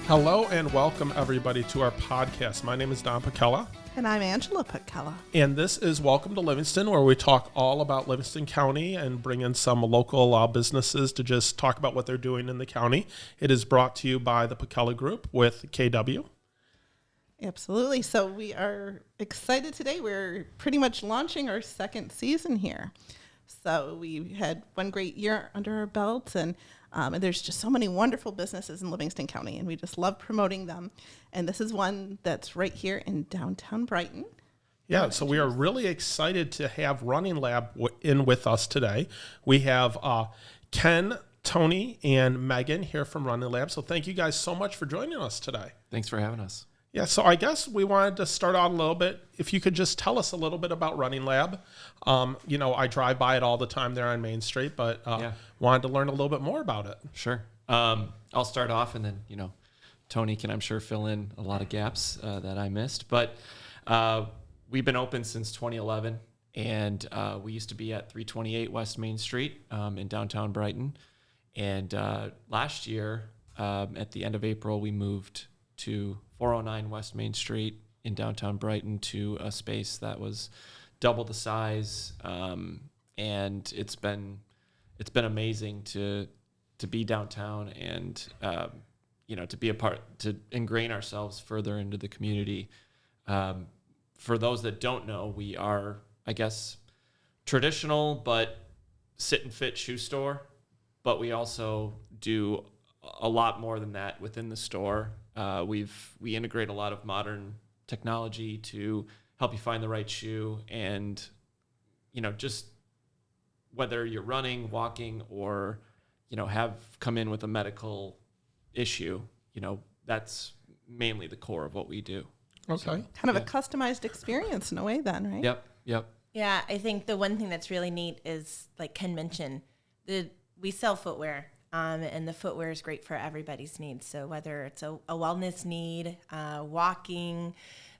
Hello and welcome everybody to our podcast. My name is Don Putkela. And I'm Angela Putkela. And this is Welcome to Livingston, where we talk all about Livingston County and bring in some local businesses to just talk about what they're doing in the county. It is brought to you by the Putkela Group with KW. Absolutely. So we are excited today. We're pretty much launching our second season here. So we had one great year under our belts, and there's just so many wonderful businesses in Livingston County, and we just love promoting them. And this is one that's right here in downtown Brighton. Yeah, so we are really excited to have Running Lab in with us today. We have Ken, Toni, and Meghan here from Running Lab. So thank you guys so much for joining us today. Thanks for having us. Yeah, so I guess we wanted to start out a little bit. If you could just tell us a little bit about Running Lab. I drive by it all the time there on Main Street, but wanted to learn a little bit more about it. Sure. I'll start off, and then, Toni can, I'm sure, fill in a lot of gaps that I missed. But we've been open since 2011, and we used to be at 328 West Main Street in downtown Brighton. And last year, at the end of April, we moved to 409 West Main Street in downtown Brighton to a space that was double the size, and it's been amazing to be downtown and to be a part, to ingrain ourselves further into the community. For those that don't know, we are, I guess, traditional but sit and fit shoe store, but we also do a lot more than that within the store. We integrate a lot of modern technology to help you find the right shoe, and just whether you're running, walking, or have come in with a medical issue, that's mainly the core of what we do. Okay. So, kind of a customized experience in a way then, right? Yep. Yeah, I think the one thing that's really neat is, like Ken mentioned, we sell footwear. And the footwear is great for everybody's needs. So whether it's a wellness need, walking,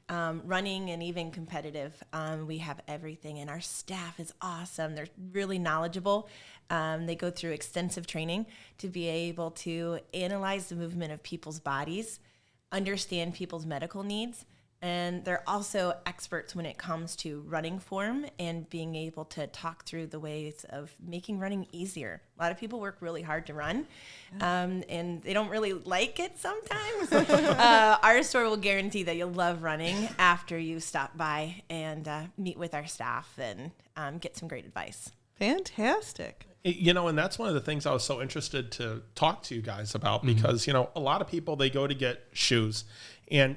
running, and even competitive, we have everything. And our staff is awesome. They're really knowledgeable. They go through extensive training to be able to analyze the movement of people's bodies, understand people's medical needs. And they're also experts when it comes to running form and being able to talk through the ways of making running easier. A lot of people work really hard to run, and they don't really like it sometimes. Our store will guarantee that you'll love running after you stop by and meet with our staff and get some great advice. Fantastic. And that's one of the things I was so interested to talk to you guys about, because, a lot of people, they go to get shoes, and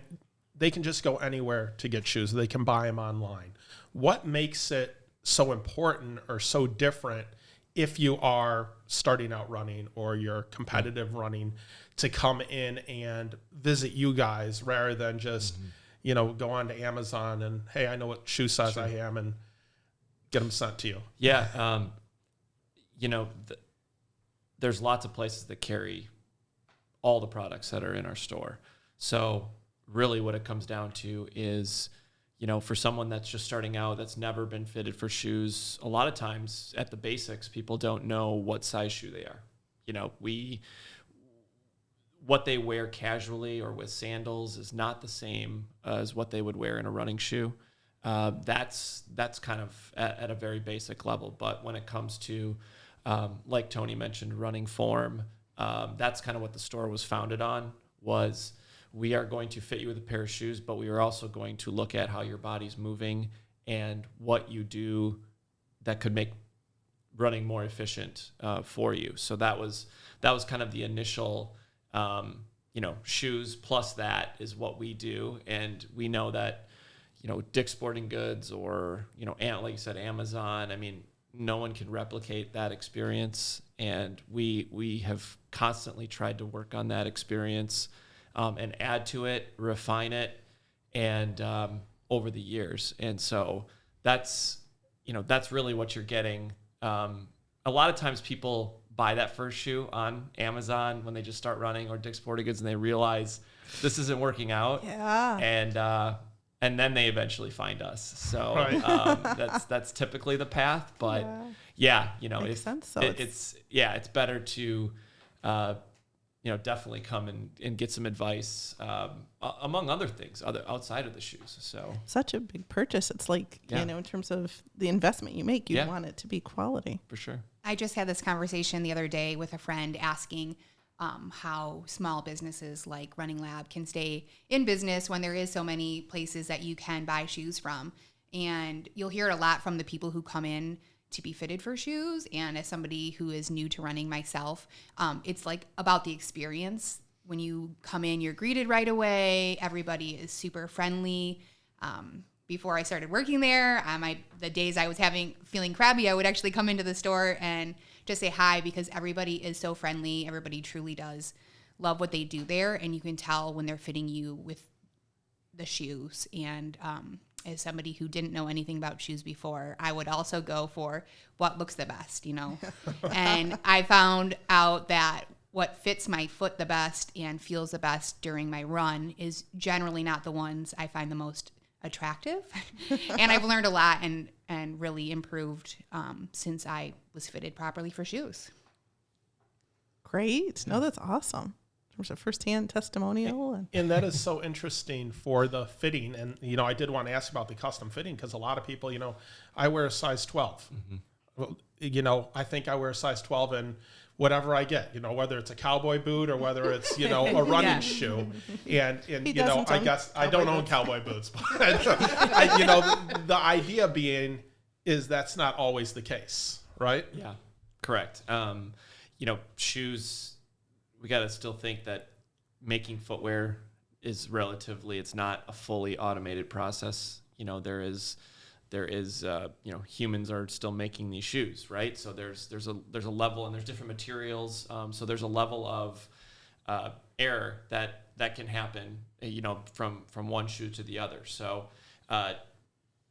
they can just go anywhere to get shoes. They can buy them online. What makes it so important or so different if you are starting out running or you're competitive running to come in and visit you guys rather than just, go on to Amazon and, hey, I know what shoe size I am, and get them sent to you? Yeah. There's lots of places that carry all the products that are in our store. So really what it comes down to is, for someone that's just starting out, that's never been fitted for shoes, a lot of times at the basics, people don't know what size shoe they are. What they wear casually or with sandals is not the same as what they would wear in a running shoe. That's kind of at a very basic level. But when it comes to, like Toni mentioned, running form, that's kind of what the store was founded on, was we are going to fit you with a pair of shoes, but we are also going to look at how your body's moving and what you do that could make running more efficient for you. So that was kind of the initial, shoes plus that is what we do. And we know that, Dick's Sporting Goods or, like you said, Amazon, no one can replicate that experience. And we have constantly tried to work on that experience and add to it, refine it, and over the years. And so that's really what you're getting. A lot of times people buy that first shoe on Amazon when they just start running, or Dick's Sporting Goods, and they realize this isn't working out. Yeah. And then they eventually find us. So that's typically the path. But makes sense. So it's better to definitely come and get some advice, among other things, outside of the shoes. So such a big purchase. It's like, in terms of the investment you make, you want it to be quality. For sure. I just had this conversation the other day with a friend asking how small businesses like Running Lab can stay in business when there is so many places that you can buy shoes from. And you'll hear it a lot from the people who come in to be fitted for shoes. And as somebody who is new to running myself, it's like about the experience. When you come in, you're greeted right away. Everybody is super friendly. Before I started working there, the days I was feeling crabby, I would actually come into the store and just say hi, because everybody is so friendly. Everybody truly does love what they do there, and you can tell when they're fitting you with the shoes. And as somebody who didn't know anything about shoes before, I would also go for what looks the best, And I found out that what fits my foot the best and feels the best during my run is generally not the ones I find the most attractive. And I've learned a lot and really improved since I was fitted properly for shoes. Great. No, that's awesome. There's a firsthand testimonial. And that is so interesting for the fitting. And, I did want to ask about the custom fitting, because a lot of people, I wear a size 12. Well, I think I wear a size 12 in whatever I get, whether it's a cowboy boot or whether it's, a running shoe. And I guess I don't own cowboy boots, but the idea being is that's not always the case, right? Yeah, correct. Shoes, we got to still think that making footwear is it's not a fully automated process. There is humans are still making these shoes, right? So there's a level, and there's different materials. So there's a level of error that can happen, from one shoe to the other. So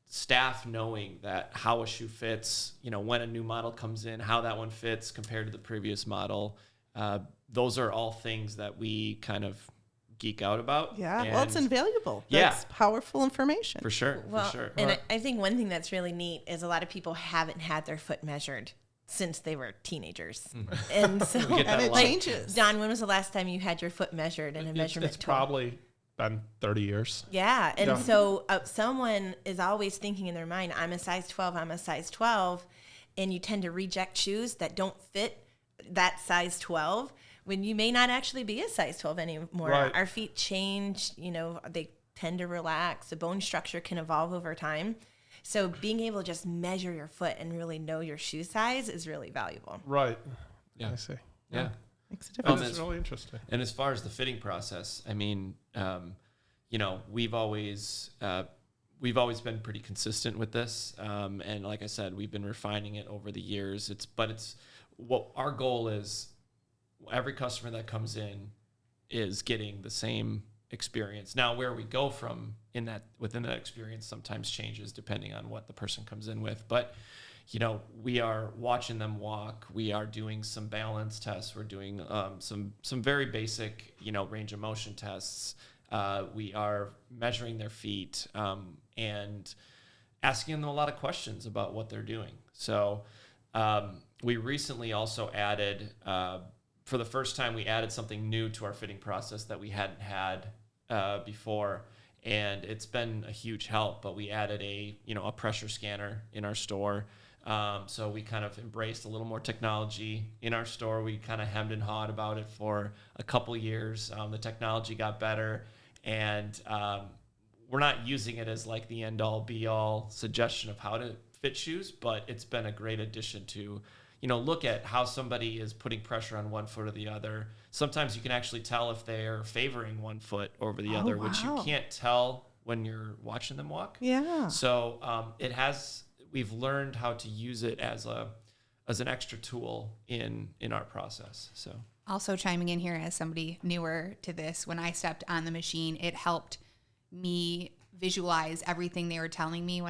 staff knowing that how a shoe fits, when a new model comes in, how that one fits compared to the previous model, those are all things that we kind of geek out about. Yeah, well, it's invaluable. That's powerful information. For sure, well, for sure. And I think one thing that's really neat is a lot of people haven't had their foot measured since they were teenagers. And so and it changes. Don, when was the last time you had your foot measured in a measurement It's tool? probably been 30 years. Yeah, and so someone is always thinking in their mind, I'm a size 12, and you tend to reject shoes that don't fit that size 12 when you may not actually be a size 12 anymore. Right. Our feet change, they tend to relax. The bone structure can evolve over time. So being able to just measure your foot and really know your shoe size is really valuable. Right. Yeah. I see. Yeah. Makes a difference. That's really interesting. And as far as the fitting process, I mean, we've always been pretty consistent with this. And like I said, we've been refining it over the years. It's what our goal is. Every customer that comes in is getting the same experience. Now, where we go from within that experience sometimes changes depending on what the person comes in with. But, we are watching them walk. We are doing some balance tests. We're doing some very basic, range of motion tests. We are measuring their feet and asking them a lot of questions about what they're doing. So we recently also added, for the first time, we added something new to our fitting process that we hadn't had before, and it's been a huge help. But we added a pressure scanner in our store, so we kind of embraced a little more technology in our store. We kind of hemmed and hawed about it for a couple years. The technology got better, and we're not using it as like the end-all, be-all suggestion of how to fit shoes, but it's been a great addition to look at how somebody is putting pressure on one foot or the other. Sometimes you can actually tell if they're favoring one foot over the other, which you can't tell when you're watching them walk. Yeah. So we've learned how to use it as an extra tool in our process. So Also chiming in here as somebody newer to this, when I stepped on the machine, it helped me visualize everything they were telling me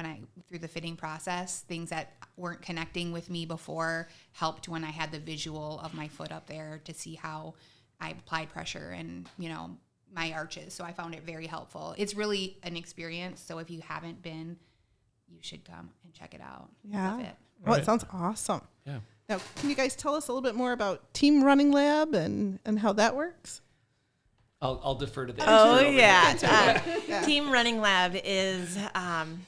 through the fitting process. Things that weren't connecting with me before helped when I had the visual of my foot up there to see how I applied pressure and, my arches. So I found it very helpful. It's really an experience. So if you haven't been, you should come and check it out. Yeah. Love it. Well, Right. it sounds awesome. Yeah. Now, can you guys tell us a little bit more about Team Running Lab and how that works? I'll defer to the Oh, expert over yeah. here. Team Running Lab is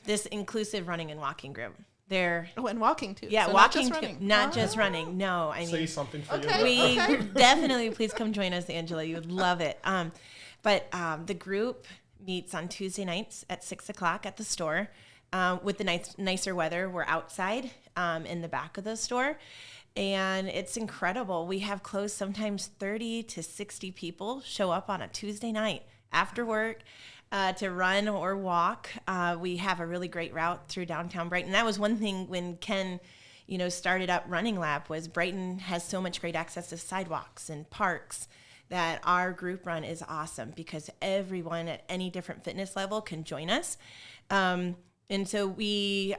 this inclusive running and walking group. They're Oh, and walking too. yeah, So walking, not just running. not just running. No, I Say mean, something for Okay. you. we definitely please come join us, Angela. You would love it. But the group meets on Tuesday nights at 6:00 at the store. With the nicer weather, we're outside in the back of the store. And it's incredible. We have close sometimes 30 to 60 people show up on a Tuesday night after work to run or walk. We have a really great route through downtown Brighton. That was one thing when Ken, started up Running Lab, was Brighton has so much great access to sidewalks and parks that our group run is awesome because everyone at any different fitness level can join us. And so we,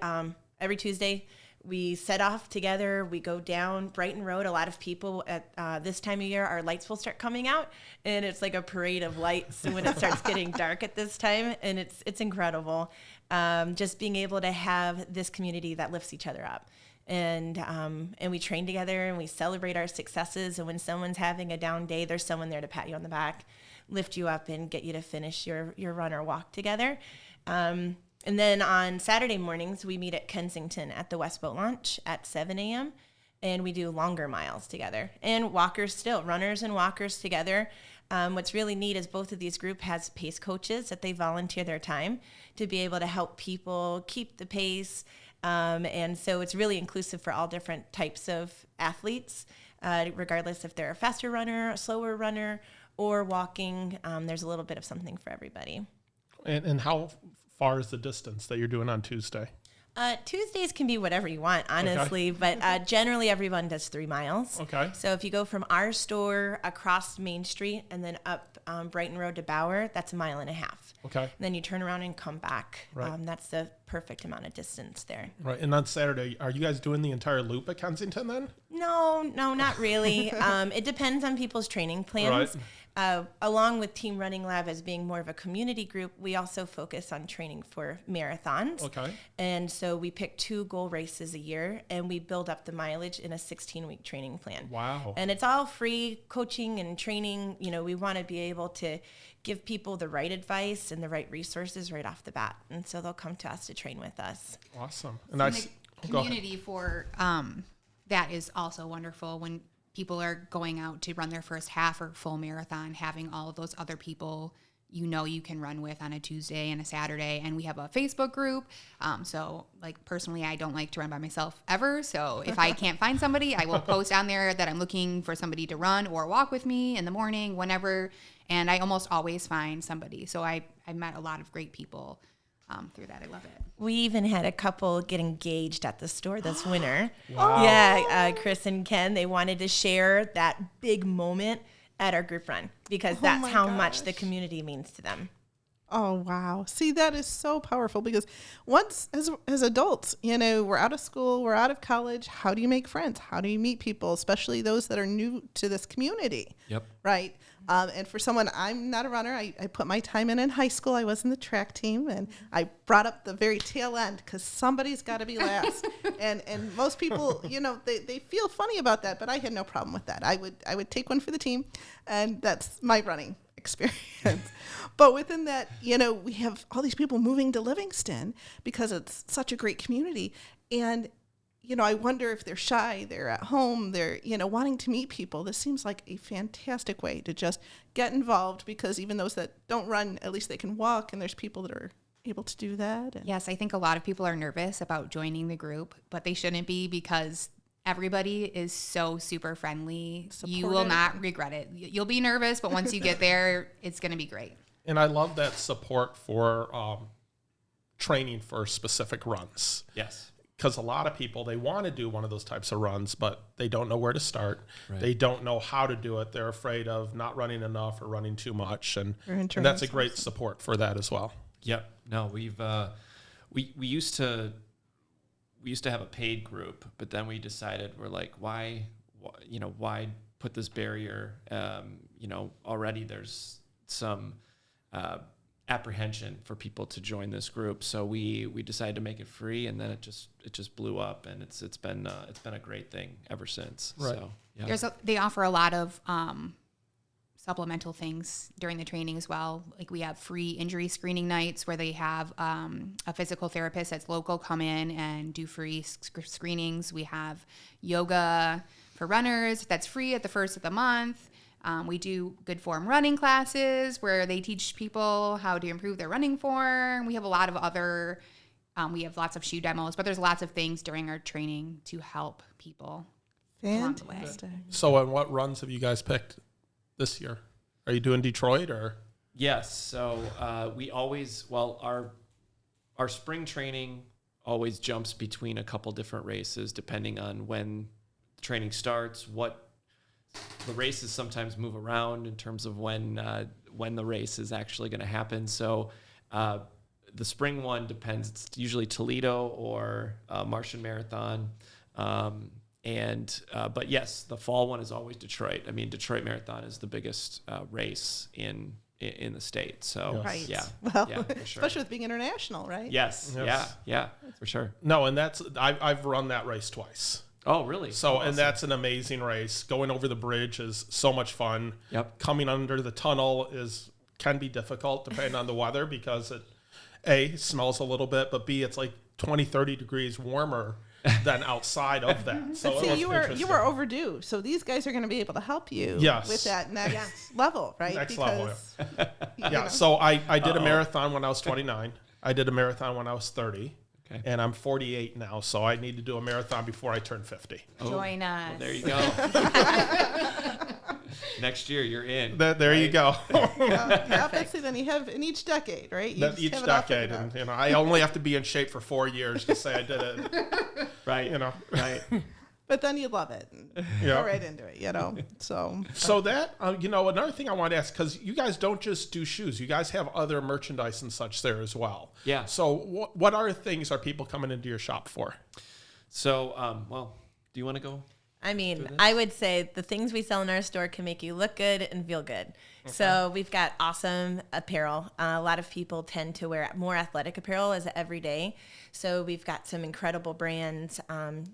every Tuesday, we set off together. We go down Brighton Road. A lot of people at this time of year, our lights will start coming out, and it's like a parade of lights when it starts getting dark at this time, and it's incredible. Just being able to have this community that lifts each other up, and we train together and we celebrate our successes. And when someone's having a down day, there's someone there to pat you on the back, lift you up, and get you to finish your run or walk together. And then on Saturday mornings, we meet at Kensington at the West Boat Launch at 7 a.m. And we do longer miles together. And walkers still, runners and walkers together. What's really neat is both of these groups has pace coaches that they volunteer their time to be able to help people keep the pace. And so it's really inclusive for all different types of athletes, regardless if they're a faster runner, a slower runner, or walking. There's a little bit of something for everybody. And how far is the distance that you're doing on Tuesday? Tuesdays can be whatever you want, honestly, but generally everyone does 3 miles. Okay. So if you go from our store across Main Street and then up Brighton Road to Bauer, that's 1.5 miles. Okay. And then you turn around and come back. Right. That's the perfect amount of distance there. Right. And on Saturday, are you guys doing the entire loop at Kensington then? No, not really. It depends on people's training plans. Along with Team Running Lab as being more of a community group, we also focus on training for marathons. Okay. And so we pick 2 goal races a year, and we build up the mileage in a 16-week training plan. Wow. And it's all free coaching and training. We want to be able to give people the right advice and the right resources right off the bat. And so they'll come to us to train with us. Awesome. And the community for that is also wonderful when people are going out to run their first half or full marathon, having all of those other people you can run with on a Tuesday and a Saturday. And we have a Facebook group. So personally, I don't like to run by myself ever. So if I can't find somebody, I will post on there that I'm looking for somebody to run or walk with me in the morning, whenever. And I almost always find somebody. So I met a lot of great people through that. I love it. We even had a couple get engaged at the store this winter. Wow. Yeah, Chris and Ken, they wanted to share that big moment at our group run because that's how much the community means to them. Oh, wow. See, that is so powerful because once as adults, we're out of school, we're out of college. How do you make friends? How do you meet people, especially those that are new to this community? Yep. Right. And for someone, I'm not a runner. I put my time in high school. I was in the track team, and I brought up the very tail end because somebody's got to be last. and most people, they feel funny about that, but I had no problem with that. I would take one for the team, and that's my running experience. But within that, we have all these people moving to Livingston because it's such a great community. And I wonder if they're shy, they're at home, they're, wanting to meet people. This seems like a fantastic way to just get involved because even those that don't run, at least they can walk, and there's people that are able to do that. And Yes, I think a lot of people are nervous about joining the group, but they shouldn't be because everybody is so super friendly. You will not regret it. You'll be nervous, but once you get there, it's going to be great. And I love that support for training for specific runs. Yes. Because a lot of people, they want to do one of those types of runs, but they don't know where to start. Right. They don't know how to do it. They're afraid of not running enough or running too much. And that's a great support for that as well. Yep. No, we've we used to have a paid group, but then we decided we're like, why put this barrier? Already there's some apprehension for people to join this group. So we decided to make it free, and then it just blew up, and it's been a great thing ever since. Right. So yeah. They offer a lot of supplemental things during the training as well. Like we have free injury screening nights where they have a physical therapist that's local come in and do free screenings. We have yoga for runners that's free at the first of the month. We do good form running classes where they teach people how to improve their running form. We have a lot of other, we have lots of shoe demos, but there's lots of things during our training to help people along the way. Fantastic. So, and what runs have you guys picked this year? Are you doing Detroit or? Yes. So we always, our spring training always jumps between a couple different races depending on when the training starts. The races sometimes move around in terms of when the race is actually going to happen. So the spring one depends. It's usually Toledo or Martian Marathon. But yes, the fall one is always Detroit. I mean, Detroit Marathon is the biggest race in the state. So Right. yeah, Well, yeah, for sure. especially with being international, right? Yes, Yes. yeah, for sure. No, and I've run that race twice. Oh, really? So, Awesome. and that's an amazing race. Going over the bridge is so much fun. Yep. Coming under the tunnel can be difficult depending on the weather because it smells a little bit, but B, it's like 20, 30 degrees warmer than outside of that. So See, it was you were interesting. overdue. So these guys are going to be able to help you Yes. with that next level, right? Next level, you Yeah. know. So I did a marathon when I was 29. I did a marathon when I was 30. Okay. And I'm 48 now, so I need to do a marathon before I turn 50. Join us. Well, there you go. Next year, you're in. There you go. Yeah, obviously, then you have in each decade, right? You That just each have it all decade, figured and out. I only have to be in shape for 4 years to say I did it. Right. Right. But then you love it. And Yeah. Go right into it, So So that another thing I want to ask, because you guys don't just do shoes, you guys have other merchandise and such there as well. Yeah. So what other things are people coming into your shop for? So, do you want to go? I mean, I would say the things we sell in our store can make you look good and feel good. Okay. So we've got awesome apparel. A lot of people tend to wear more athletic apparel as every day. So we've got some incredible brands. Can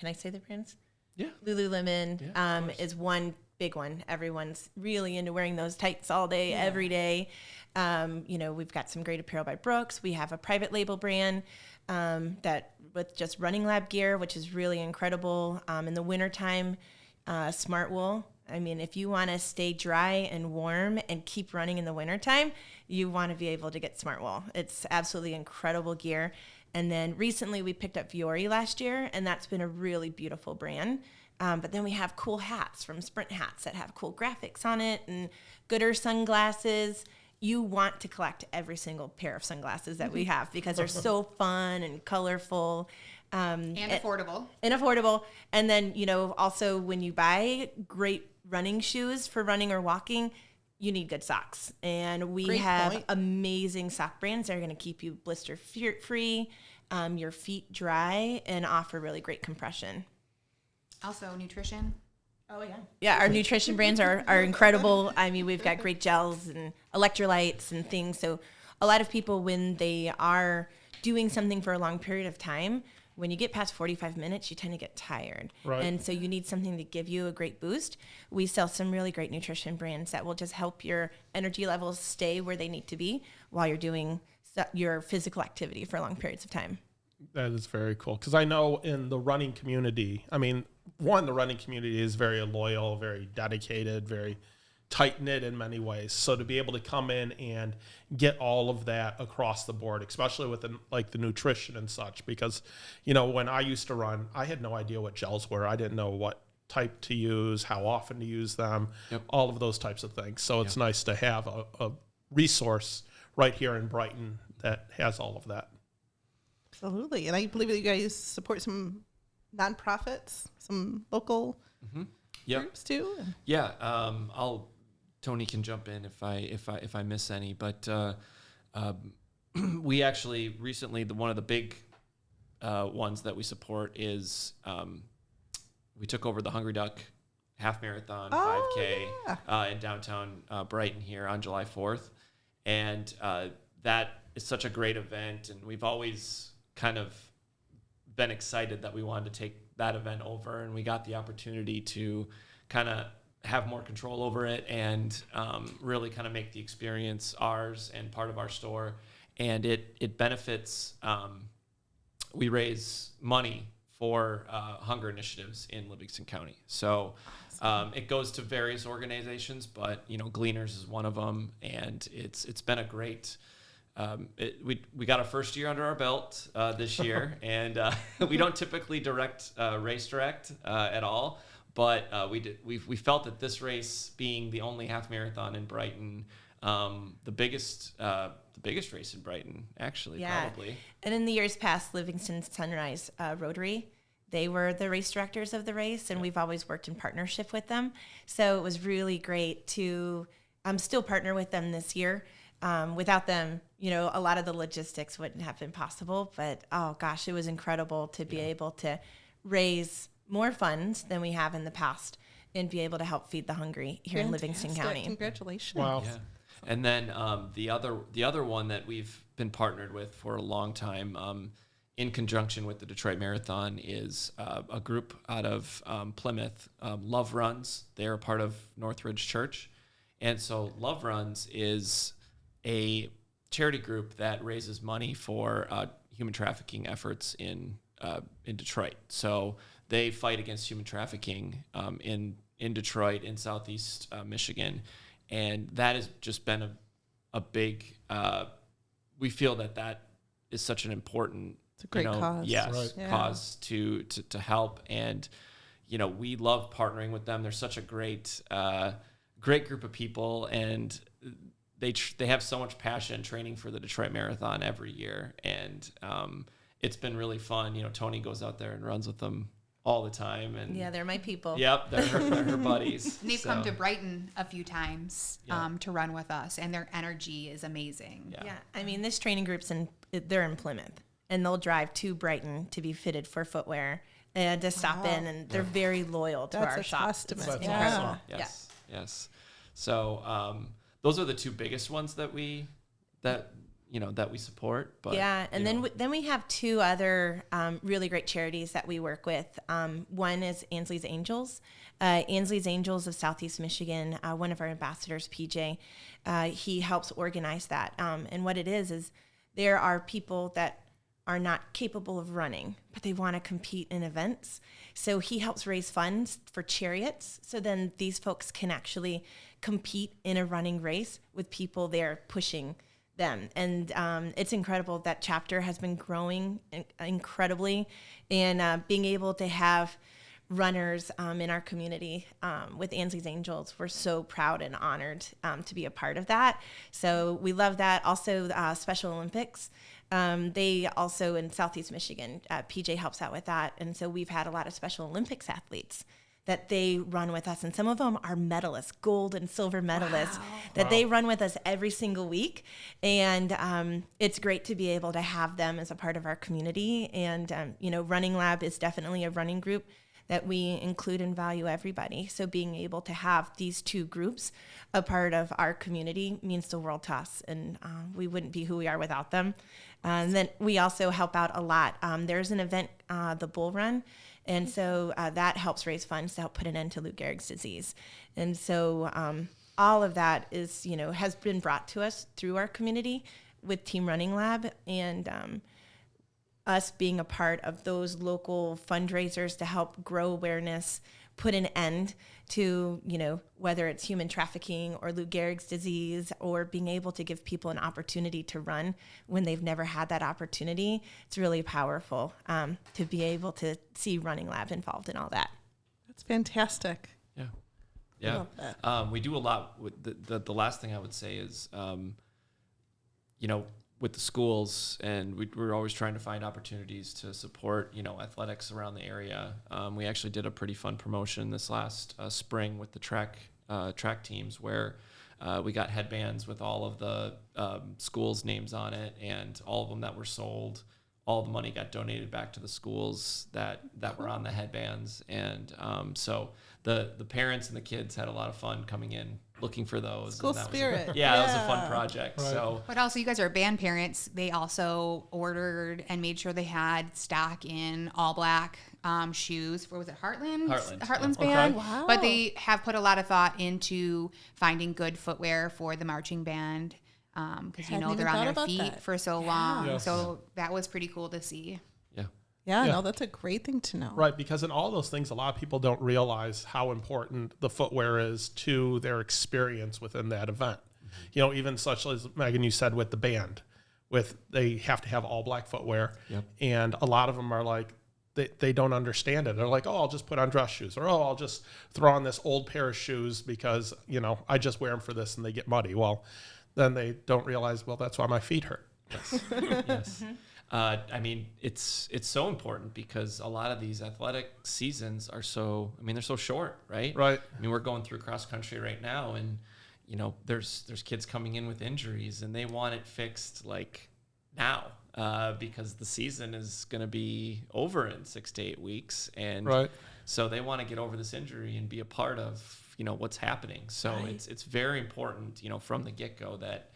I say the brands? Yeah. Lululemon is one big one. Everyone's really into wearing those tights all day, every day. We've got some great apparel by Brooks. We have a private label brand that with just running lab gear, which is really incredible. In the wintertime, Smart Wool. I mean, if you want to stay dry and warm and keep running in the wintertime, you want to be able to get Smart Wool. It's absolutely incredible gear. And then recently we picked up Fiore last year, and that's been a really beautiful brand. But then we have cool hats from Sprint Hats that have cool graphics on it, and Gooder sunglasses. You want to collect every single pair of sunglasses that we have because they're so fun and colorful. And affordable. And then, also when you buy great running shoes for running or walking, you need good socks. And we Great have point. amazing sock brands that are going to keep you blister free, your feet dry, and offer really great compression. Also, nutrition. Oh, yeah. Yeah, our nutrition brands are incredible. I mean, we've got great gels and electrolytes and things. So a lot of people, when they are doing something for a long period of time, when you get past 45 minutes, you tend to get tired. Right. And so you need something to give you a great boost. We sell some really great nutrition brands that will just help your energy levels stay where they need to be while you're doing your physical activity for long periods of time. That is very cool. Because I know in the running community, the running community is very loyal, very dedicated, very tight-knit in many ways. So to be able to come in and get all of that across the board, especially with the nutrition and such, because, when I used to run, I had no idea what gels were. I didn't know what type to use, how often to use them, all of those types of things. So it's nice to have a resource right here in Brighton that has all of that. Absolutely. And I believe that you guys support some nonprofits, some local groups too. Yeah. Toni can jump in if I miss any, but we actually recently one of the big ones that we support is we took over the Hungry Duck half marathon 5K in downtown Brighton here on July 4th. And that is such a great event, and we've always kind of been excited that we wanted to take that event over, and we got the opportunity to kind of have more control over it and really kind of make the experience ours and part of our store. And it benefits, we raise money for hunger initiatives in Livingston County. So it goes to various organizations, but Gleaners is one of them, and it's been a great. We got our first year under our belt this year, and we don't typically race direct at all, but we felt that this race, being the only half marathon in Brighton, the biggest race in Brighton, actually, probably. And in the years past, Livingston Sunrise Rotary, they were the race directors of the race, and we've always worked in partnership with them. So it was really great to still partner with them this year. Without them, a lot of the logistics wouldn't have been possible. But, oh, gosh, it was incredible to be able to raise more funds than we have in the past and be able to help feed the hungry here in Livingston County. Congratulations. Wow. Yeah. And then the other one that we've been partnered with for a long time, in conjunction with the Detroit Marathon, is a group out of Plymouth, Love Runs. They're a part of Northridge Church. And so Love Runs is a charity group that raises money for human trafficking efforts in Detroit. So they fight against human trafficking in Detroit, in Southeast Michigan. And that has just been a big, we feel that is such an important, it's a great cause. Yes, right. Yeah. cause to help. And, we love partnering with them. They're such a great group of people, and they have so much passion training for the Detroit Marathon every year. And it's been really fun. Toni goes out there and runs with them all the time. And Yeah, they're my people. Yep, they're her buddies. And they've come to Brighton a few times to run with us, and their energy is amazing. Yeah, I mean, this training group's they're in Plymouth, and they'll drive to Brighton to be fitted for footwear and to stop in, and they're very loyal to That's our a shop. testament. That's Yeah. awesome. Yes. So those are the two biggest ones that we support. But Yeah, and then we have two other really great charities that we work with. One is Ansley's Angels. Ansley's Angels of Southeast Michigan, one of our ambassadors, PJ, he helps organize that. And what it is there are people that are not capable of running, but they want to compete in events. So he helps raise funds for chariots. So then these folks can actually compete in a running race with people there pushing them. And it's incredible. That chapter has been growing incredibly, and being able to have runners in our community with Ansley's Angels, we're so proud and honored to be a part of that. So we love that. Also, Special Olympics. They also in Southeast Michigan, PJ helps out with that. And so we've had a lot of Special Olympics athletes that they run with us. And some of them are medalists, gold and silver medalists, that they run with us every single week. And it's great to be able to have them as a part of our community. And, Running Lab is definitely a running group that we include and value everybody. So being able to have these two groups a part of our community means the world to us. And we wouldn't be who we are without them. And then we also help out a lot. There's an event, the Bull Run. And so that helps raise funds to help put an end to Lou Gehrig's disease. And so all of that is, has been brought to us through our community with Team Running Lab, and us being a part of those local fundraisers to help grow awareness, put an end to, whether it's human trafficking or Lou Gehrig's disease, or being able to give people an opportunity to run when they've never had that opportunity. It's really powerful to be able to see Running Lab involved in all that. That's fantastic. Yeah. Love that. We do a lot with the last thing I would say is, with the schools, and we're always trying to find opportunities to support, athletics around the area. We actually did a pretty fun promotion this last spring with the track teams, where we got headbands with all of the schools' names on it, and all of them that were sold, all the money got donated back to the schools that were on the headbands. And so the parents and the kids had a lot of fun coming in looking for those. School and that spirit. Was that was a fun project. Right. So, But also, you guys are band parents. They also ordered and made sure they had stock in all black shoes. What was it, Heartland? Heartland's Yeah. band. Okay. Wow. But they have put a lot of thought into finding good footwear for the marching band because Hadn't they're even on thought their about feet that. for so long. Yes. So that was pretty cool to see. yeah. Yeah, Yeah. no, that's a great thing to know. Right, because in all those things, a lot of people don't realize how important the footwear is to their experience within that event. You know, even such as Megan, you said with the band, they have to have all black footwear, Yep. and a lot of them are like, they don't understand it. They're like, oh, I'll just put on dress shoes, or oh, I'll just throw on this old pair of shoes because, you know, I just wear them for this and they get muddy. Well, then they don't realize, well, that's why my feet hurt. Yes. I mean, it's so important because a lot of these athletic seasons are they're so short, right? Right. I mean, we're going through cross country right now, and you know, there's kids coming in with injuries, and they want it fixed like now because the season is going to be over in 6 to 8 weeks, and Right. so they want to get over this injury and be a part of what's happening. So Right. it's very important from the get go that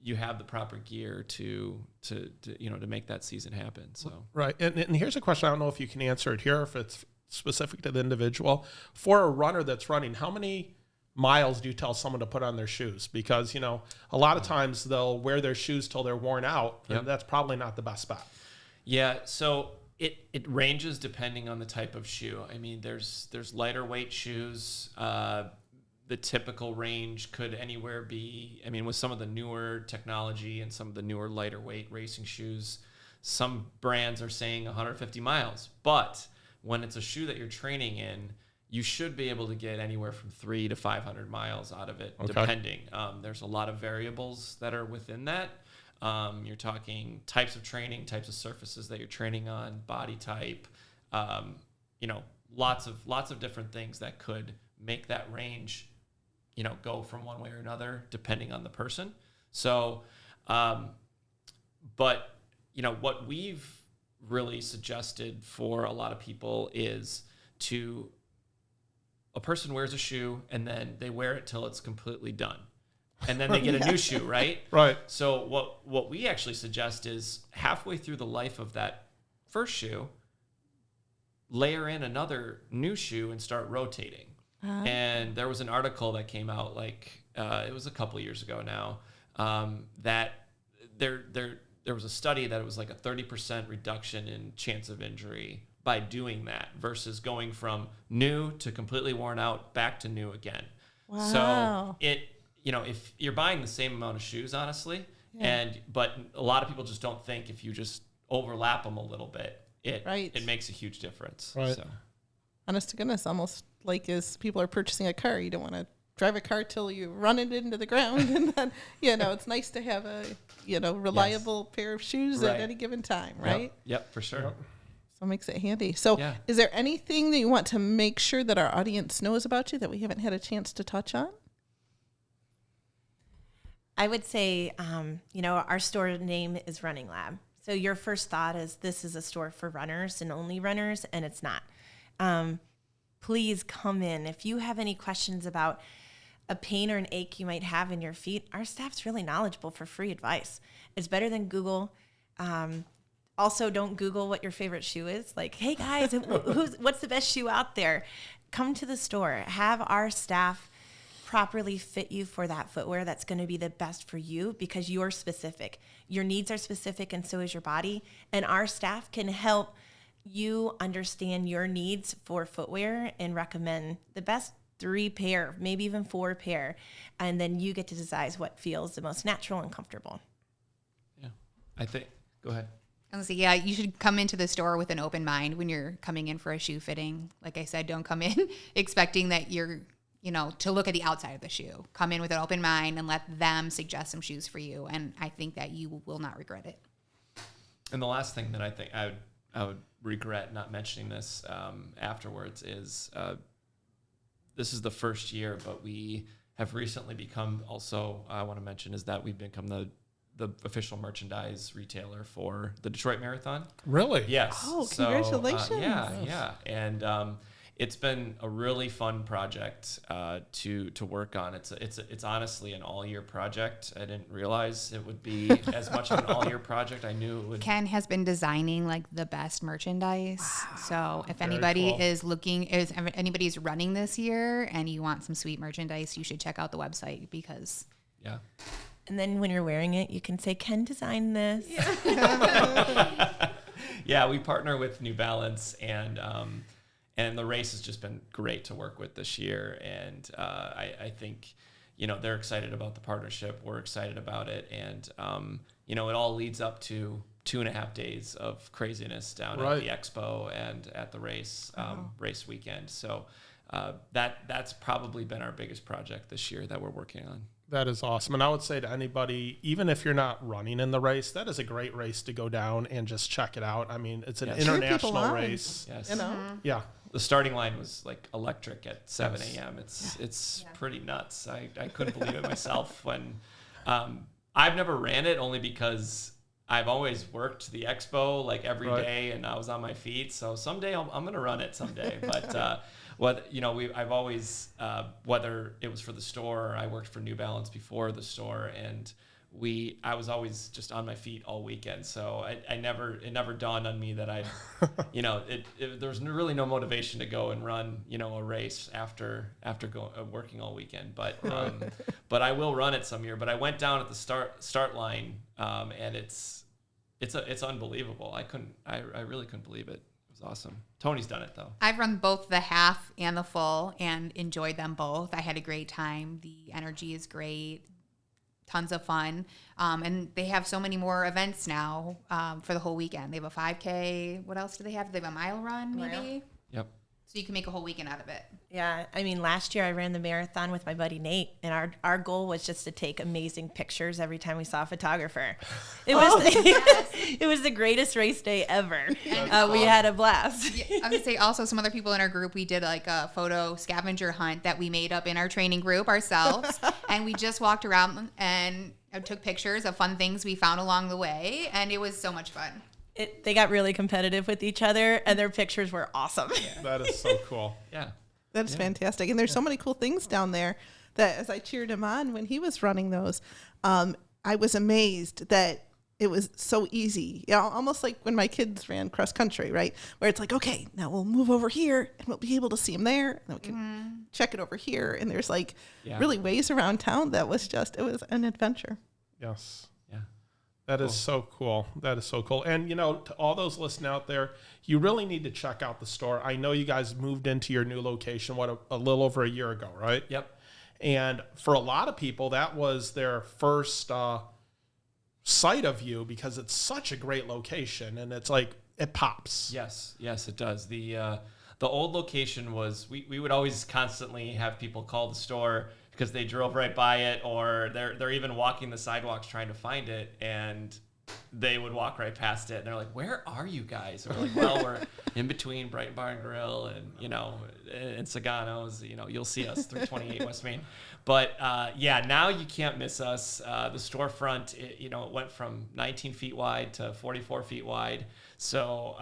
you have the proper gear to make that season happen. So Right. And here's a question. I don't know if you can answer it here, or if it's specific to the individual. For a runner that's running, how many miles do you tell someone to put on their shoes? Because, a lot of times they'll wear their shoes till they're worn out, and Yep. that's probably not the best bet. yeah, so it ranges depending on the type of shoe. I mean, there's lighter weight shoes. The typical range could anywhere be, with some of the newer technology and some of the newer lighter weight racing shoes, some brands are saying 150 miles. But when it's a shoe that you're training in, you should be able to get anywhere from 300 to 500 miles out of it, Okay. depending. There's a lot of variables that are within that. You're talking types of training, types of surfaces that you're training on, body type, lots of different things that could make that range go from one way or another depending on the person. So, but what we've really suggested for a lot of people is a person wears a shoe and then they wear it till it's completely done. And then they get a new shoe, right? Right. So what we actually suggest is halfway through the life of that first shoe, layer in another new shoe and start rotating. And there was an article that came out it was a couple of years ago now, that there was a study that it was like a 30% reduction in chance of injury by doing that versus going from new to completely worn out back to new again. Wow. So if you're buying the same amount of shoes, honestly, but a lot of people just don't think if you just overlap them a little bit, it makes a huge difference. Right. So. Honest to goodness, almost like as people are purchasing a car, you don't want to drive a car till you run it into the ground, and then it's nice to have a reliable pair of shoes at Right. any given time, right? Yep, for sure. Yep. So it makes it handy. So, Yeah. is there anything that you want to make sure that our audience knows about you that we haven't had a chance to touch on? I would say, our store name is Running Lab. So your first thought is this is a store for runners and only runners, and it's not. Please come in. If you have any questions about a pain or an ache you might have in your feet, our staff's really knowledgeable for free advice. It's better than Google. Also, don't Google what your favorite shoe is. Like, hey guys, what's the best shoe out there? Come to the store. Have our staff properly fit you for that footwear that's going to be the best for you because you're specific. Your needs are specific and so is your body. And our staff can help you understand your needs for footwear and recommend the best 3 pair, maybe even 4 pair. And then you get to decide what feels the most natural and comfortable. Yeah. Go ahead. I was gonna say, yeah, you should come into the store with an open mind when you're coming in for a shoe fitting. Like I said, don't come in expecting that you're, to look at the outside of the shoe. Come in with an open mind and let them suggest some shoes for you. And I think that you will not regret it. And the last thing that I think I would regret not mentioning this afterwards is this is the first year, but we have recently become also, I want to mention, is that we've become the official merchandise retailer for the Detroit Marathon. Really? Yes. Oh, So, congratulations. yeah. And it's been a really fun project to work on. It's honestly an all-year project. I didn't realize it would be as much of an all-year project. I knew it would. Ken has been designing like the best merchandise. Wow. So if anybody cool. is looking, if anybody's running this year and you want some sweet merchandise, you should check out the website because. Yeah. And then when you're wearing it, you can say, Ken designed this. Yeah, we partner with New Balance, and the race has just been great to work with this year. And I think, they're excited about the partnership. We're excited about it. And, it all leads up to 2.5 days of craziness down at the expo and at the race race weekend. So that's probably been our biggest project this year that we're working on. That is awesome. And I would say to anybody, even if you're not running in the race, that is a great race to go down and just check it out. I mean, it's an international race. Yes. Yeah. The starting line was like electric at 7 a.m. It's pretty nuts. I couldn't believe it myself when I've never ran it, only because I've always worked the expo like every day and I was on my feet. So someday I'm going to run it someday. But I've always, whether it was for the store, or I worked for New Balance before the store, and I was always just on my feet all weekend. So it never dawned on me that there was really no motivation to go and run, a race after working all weekend. But I will run it some year. But I went down at the start line, and it's unbelievable. I really couldn't believe it. It was awesome. Toni's done it though. I've run both the half and the full and enjoyed them both. I had a great time. The energy is great. Tons of fun. And they have so many more events now for the whole weekend. They have a 5K. What else do they have? They have a mile run, maybe? Yep. So you can make a whole weekend out of it. Yeah. I mean, last year I ran the marathon with my buddy Nate, and our goal was just to take amazing pictures every time we saw a photographer. It was it was the greatest race day ever. We had a blast. I was going to say also some other people in our group, we did like a photo scavenger hunt that we made up in our training group ourselves. And we just walked around and took pictures of fun things we found along the way. And it was so much fun. They got really competitive with each other, and their pictures were awesome. That is so cool. Yeah. That's fantastic. And there's so many cool things down there that as I cheered him on when he was running those, I was amazed that it was so easy. Almost like when my kids ran cross country, right? Where it's like, okay, now we'll move over here and we'll be able to see them there. And we can check it over here. And there's really ways around town that was it was an adventure. Yes. That is so cool. That is so cool. And, to all those listening out there, you really need to check out the store. I know you guys moved into your new location, a little over a year ago, right? Yep. And for a lot of people, that was their first sight of you because it's such a great location. And it's like, it pops. Yes, it does. The old location was, we would always constantly have people call the store because they drove right by it, or they're even walking the sidewalks trying to find it, and they would walk right past it, and they're like, "Where are you guys?" Or like, "Well, we're in between Brighton Bar and Grill and and Sagano's. You'll see us through 28 West Main." But now you can't miss us. The storefront, it went from 19 feet wide to 44 feet wide. So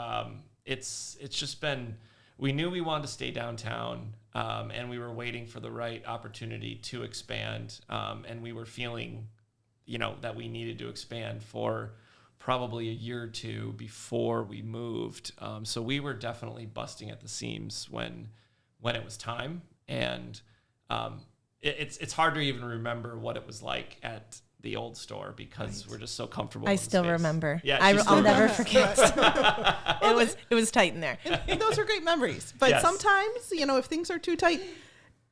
it's just been. We knew we wanted to stay downtown. And we were waiting for the right opportunity to expand. And we were feeling, that we needed to expand for probably a year or two before we moved. So we were definitely busting at the seams when it was time. And it's hard to even remember what it was like at the old store because we're just so comfortable. I still remember. Yeah, I'll never forget. It was tight in there. And those are great memories. But sometimes, if things are too tight,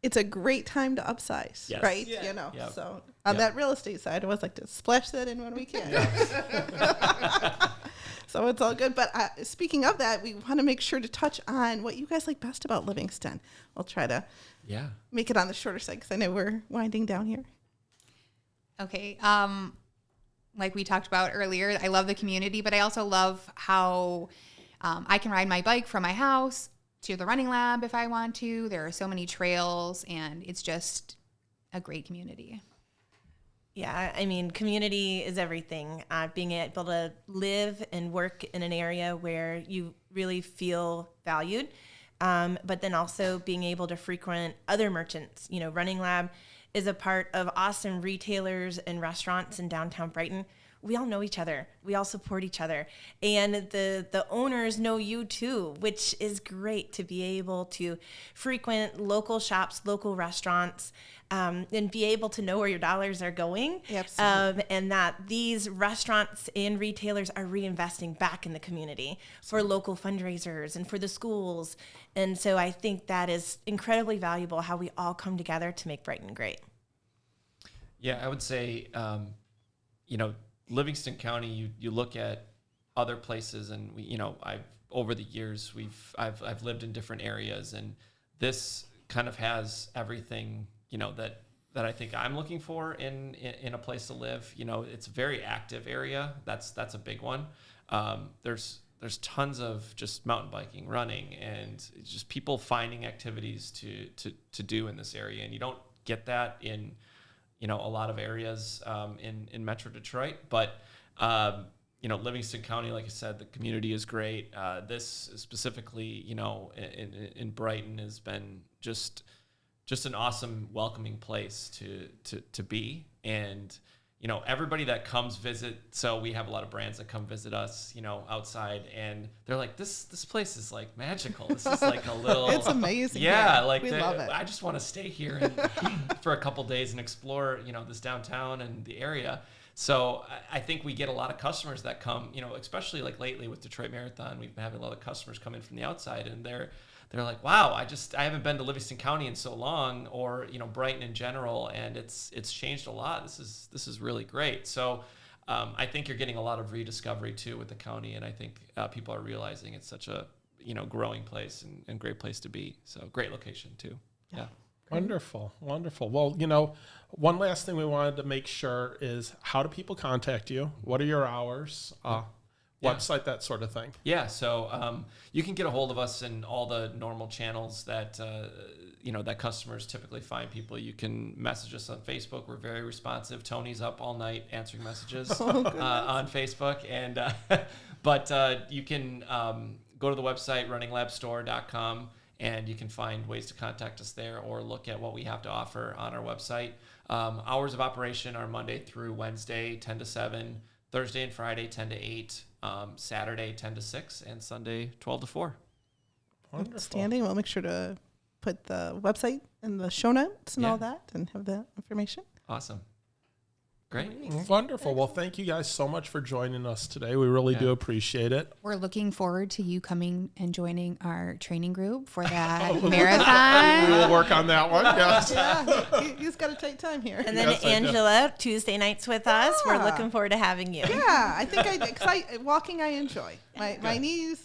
it's a great time to upsize, right? Yeah. Yep. So on that real estate side, I was like to splash that in when we can. So it's all good. But speaking of that, we want to make sure to touch on what you guys like best about Livingston. We'll try to make it on the shorter side because I know we're winding down here. Okay. Like we talked about earlier, I love the community, but I also love how I can ride my bike from my house to the running lab if I want to. There are so many trails, and it's just a great community. Yeah, I mean, community is everything. Being able to live and work in an area where you really feel valued. but then also being able to frequent other merchants. You know, Running Lab is a part of awesome retailers and restaurants in downtown Brighton. We all know each other. We all support each other. And the owners know you too, which is great to be able to frequent local shops, local restaurants, and be able to know where your dollars are going. Absolutely. And that these restaurants and retailers are reinvesting back in the community for local fundraisers and for the schools. And so I think that is incredibly valuable, how we all come together to make Brighton great. Yeah, I would say, Livingston County, you look at other places, and over the years I've lived in different areas, and this kind of has everything that I think I'm looking for in a place to live. It's a very active area. That's a big one. There's tons of just mountain biking, running, and just people finding activities to do in this area, and you don't get that in a lot of areas in Metro Detroit. But, Livingston County, like I said, the community is great. This specifically, in Brighton has been just an awesome, welcoming place to be. And, everybody that comes visit, so we have a lot of brands that come visit us, outside, and they're like, this place is like magical. This is like a little, It's amazing. yeah, like we love it. I just want to stay here and for a couple days and explore, this downtown and the area. So I think we get a lot of customers that come, especially like lately with Detroit Marathon, we've been having a lot of customers come in from the outside, and they're like, wow, I haven't been to Livingston County in so long, or Brighton in general, and it's changed a lot. This is really great. So I think you're getting a lot of rediscovery too with the county, and I think people are realizing it's such a growing place and great place to be. So great location too. Yeah. Wonderful. Well, one last thing we wanted to make sure is, how do people contact you? What are your hours? Website, that sort of thing. Yeah, so you can get a hold of us in all the normal channels that that customers typically find people. You can message us on Facebook. We're very responsive. Tony's up all night answering messages on Facebook, and but you can go to the website runninglabstore.com, and you can find ways to contact us there, or look at what we have to offer on our website. Hours of operation are Monday through Wednesday, 10 to 7, Thursday and Friday, 10 to 8, Saturday, 10 to 6, and Sunday, 12 to 4. Wonderful. Outstanding. We'll make sure to put the website in the show notes and all that, and have that information. Awesome. Great. Wonderful. Well, thank you guys so much for joining us today. We really do appreciate it. We're looking forward to you coming and joining our training group for that marathon. We will work on that one. Yes. Yeah, he's got a tight time here. And then Yes, I do. Angela, Tuesday nights with us. We're looking forward to having you. Yeah, I think walking I enjoy. My knees,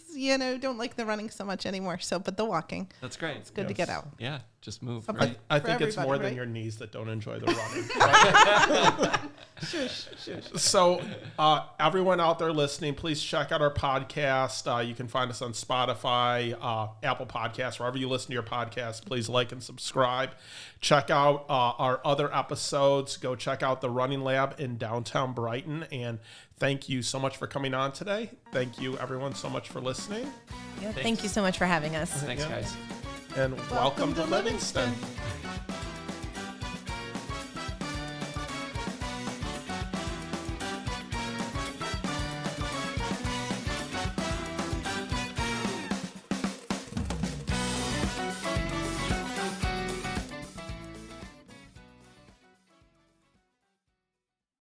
don't like the running so much anymore. But the walking, That's great. it's good to get out. Yeah, just move. Something- Right? I For think it's more everybody, than right? your knees that don't enjoy the running. Shush. So, everyone out there listening, please check out our podcast. You can find us on Spotify, Apple Podcasts, wherever you listen to your podcast. Please like and subscribe. Check out our other episodes. Go check out the Running Lab in downtown Brighton. And thank you so much for coming on today. Thank you, everyone, so much for listening. Thank you so much for having us. Thanks, Yeah. guys. And welcome to Livingston.